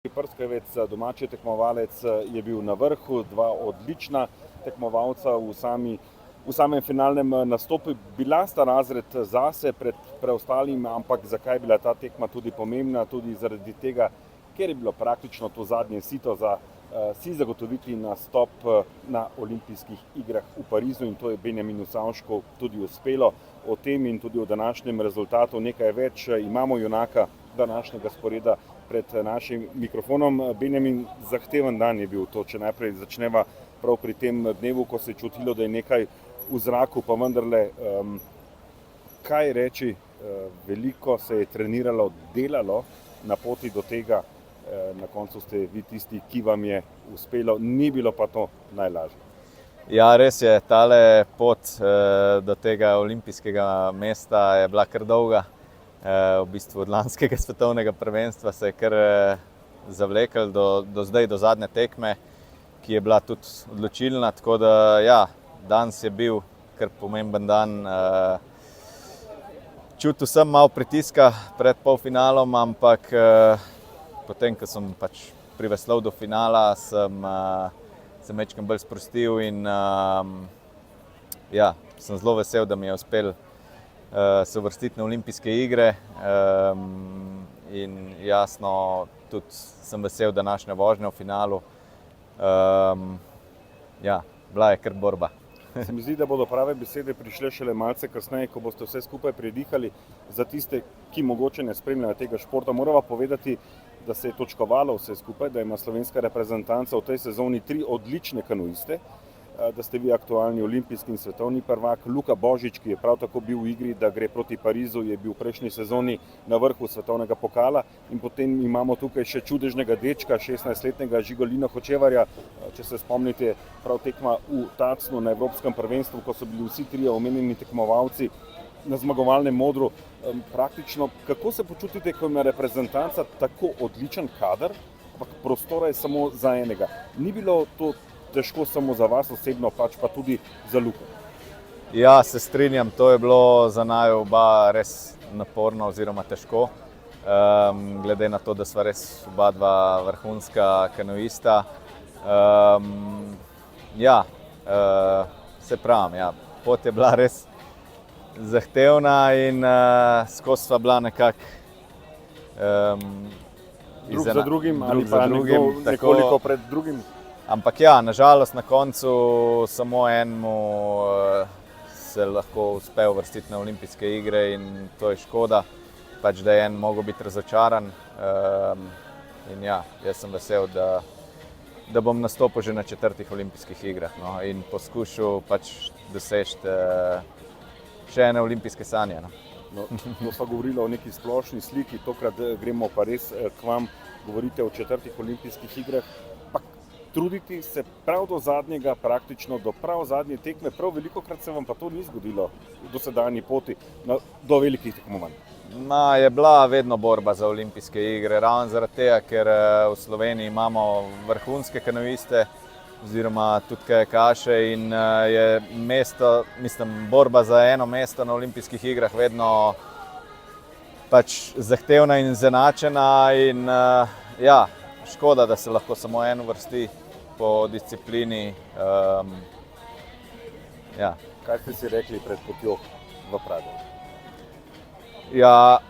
Prskavec, domači tekmovalec, je bil na vrhu, dva odlična tekmovalca v samem finalnem nastopu. Bila sta razred zase pred preostalim, ampak zakaj je bila ta tekma tudi pomembna? Tudi zaradi tega, ker je bilo praktično to zadnje sito za si zagotoviti nastop na olimpijskih igrah v Parizu, in to je Benjaminu Savšku tudi uspelo. O tem in tudi o današnjem rezultatu nekaj več. Imamo junaka današnjega sporeda pred našim mikrofonom. Benjamin, zahteven dan je bil to, če najprej začneva prav pri tem dnevu, ko se je čutilo, da je nekaj v zraku, pa vendarle, kaj reči, veliko se je treniralo, delalo na poti do tega, na koncu ste vi tisti, ki vam je uspelo, ni bilo pa to najlažje. Ja, res je, tale pot do tega olimpijskega mesta je bila kar dolga. V bistvu od lanskega svetovnega prvenstva se je kar zavlekel do zdaj, do zadnje tekme, ki je bila tudi odločilna, tako da ja, danes je bil kar pomemben dan. Čutil sem malo pritiska pred polfinalom, ampak potem, ko sem pač priveslal do finala, sem večkrat bolj sprostil in ja, sem zelo vesel, da mi je uspel se uvrstiti na olimpijske igre, in jasno tudi sem vesel današnje vožnje v finalu. Ja, bila je kar borba. Se mi zdi, da bodo prave besede prišle šele malce kasneje, ko boste vse skupaj predihali. Za tiste, ki mogoče ne spremljajo tega športa, morava povedati, da se je točkovalo vse skupaj, da ima slovenska reprezentanca v tej sezoni 3 odlične kanuiste, da ste vi aktualni olimpijski in svetovni prvak. Luka Božič, ki je prav tako bil v igri, da gre proti Parizu, je bil v prejšnji sezoni na vrhu svetovnega pokala. In potem imamo tukaj še čudežnega dečka, 16-letnega Žigolina Hočevarja. Če se spomnite, prav tekma v Tacnu na Evropskem prvenstvu, ko so bili vsi trije omenjeni tekmovalci na zmagovalnem modru. Praktično, kako se počutite, ko ima reprezentanca tako odličen kader, ampak prostora je samo za enega? Ni bilo to težko samo za vas osebno, pač pa tudi za Luko? Ja, se strinjam, to je bilo za naju oba res naporno oziroma težko. Glede na to, da sva res oba dva vrhunska kanuista. Ja, se pravim, ja, pot je bila res zahtevna in skozi sva bila nekako drug za drugim ali pa nekoliko pred drugim. Ampak ja, nažalost na koncu samo enemu se lahko uspe uvrstiti na olimpijske igre in to je škoda, pač da je en mogel biti razočaran. In ja, jaz sem vesel, da bom nastopil že na 4. olimpijskih igrah, no, in poskušal pač doseči še ene olimpijske sanje. No, to sva govorila o neki splošni sliki, tokrat gremo pa res k vam, govorite o 4. olimpijskih igrah. Truditi se prav do zadnjega, praktično do prav zadnje tekme, prav velikokrat se vam pa to ni zgodilo v dosedanji poti do velikih tekmovanj. Je bila vedno borba za olimpijske igre, ravno zaradi tega, ker v Sloveniji imamo vrhunske kanuiste oziroma tudi kajakaše in je borba za eno mesto na olimpijskih igrah vedno pač zahtevna in izenačena in ja, škoda, da se lahko samo en uvrsti po disciplini. Ja. Kaj ste si rekli pred potjo v Prago? Ja,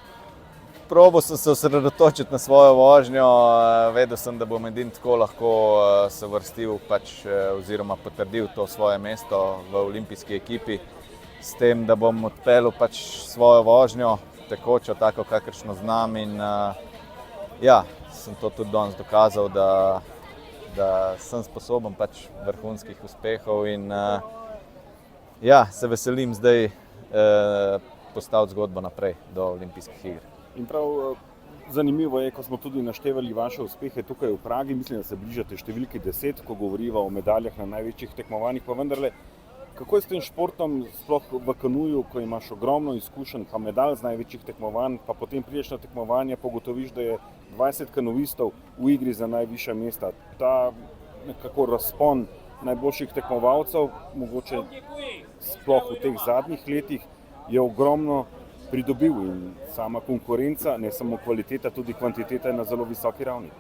probal sem se osredotočiti na svojo vožnjo, vedel sem, da bom edin tako lahko se uvrstil pač, oziroma potrdil to svoje mesto v olimpijski ekipi, s tem, da bom odpeljal pač svojo vožnjo, tekočo, tako kakršno znam in ja, sem to tudi danes dokazal, da sem sposoben pač vrhunskih uspehov in ja, se veselim zdaj postaviti zgodbo naprej do olimpijskih iger. In prav zanimivo je, ko smo tudi naštevali vaše uspehe tukaj v Pragi, mislim, da se bližate številki 10, ko govoriva o medaljah na največjih tekmovanjih, pa vendarle, kako je s tem športom, sploh v kanuju, ko imaš ogromno izkušenj, pa medalj z največjih tekmovanj, pa potem prideš na tekmovanje, pogotoviš, da je 20 kanuistov v igri za najvišja mesta. Ta nekako razpon najboljših tekmovalcev, mogoče sploh v teh zadnjih letih, je ogromno pridobil in sama konkurenca, ne samo kvaliteta, tudi kvantiteta je na zelo visoki ravni.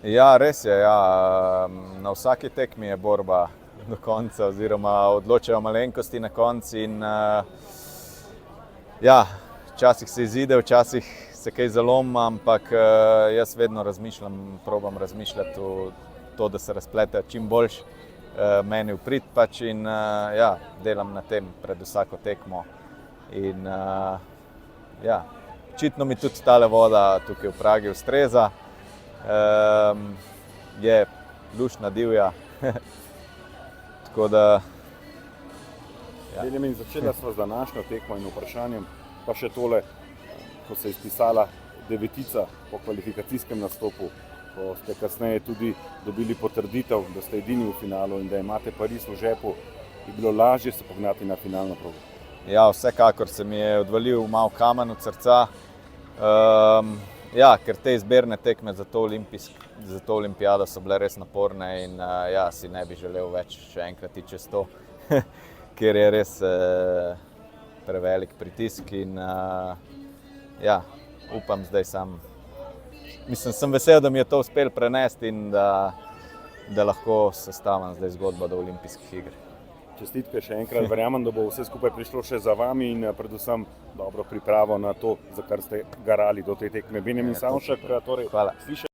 Ja, res je. Ja. Na vsaki tekmi je borba do konca, oziroma odločajo malenkosti na koncu. Ja, včasih se izide, včasih se kaj zaloma, ampak jaz vedno probam razmišljati v to, da se razplete čim boljš meni v prid pač in ja, delam na tem pred vsako tekmo. Ja, očitno mi tudi tale voda tukaj v Pragi ustreza. Je luštna, divja. Tako da Ja. Benjamin, začela sva z današnjo tekmo in vprašanjem, pa še tole, ko se je izpisala devetica po kvalifikacijskem nastopu, ko ste kasneje tudi dobili potrditev, da ste edini v finalu in da imate Pariz v žepu, je bilo lažje se pognati na finalno progo? Ja, vsekakor se mi je odvalil malo kamen od srca. Ja, ker te izbirne tekme za to olimpijado so bile res naporne in ja, si ne bi želel več še enkrat iti čez to. Ker je res prevelik pritisk in ja, upam zdaj sem vesel, da mi je to uspelo prenesti in da lahko sestavim zdaj zgodbo do olimpijskih iger. Čestitke še enkrat, verjamem, da bo vse skupaj prišlo še za vami in predvsem dobro pripravo na to, za kar ste garali do te tekme. Benjamin Savšek, torej, Hvala. Slišali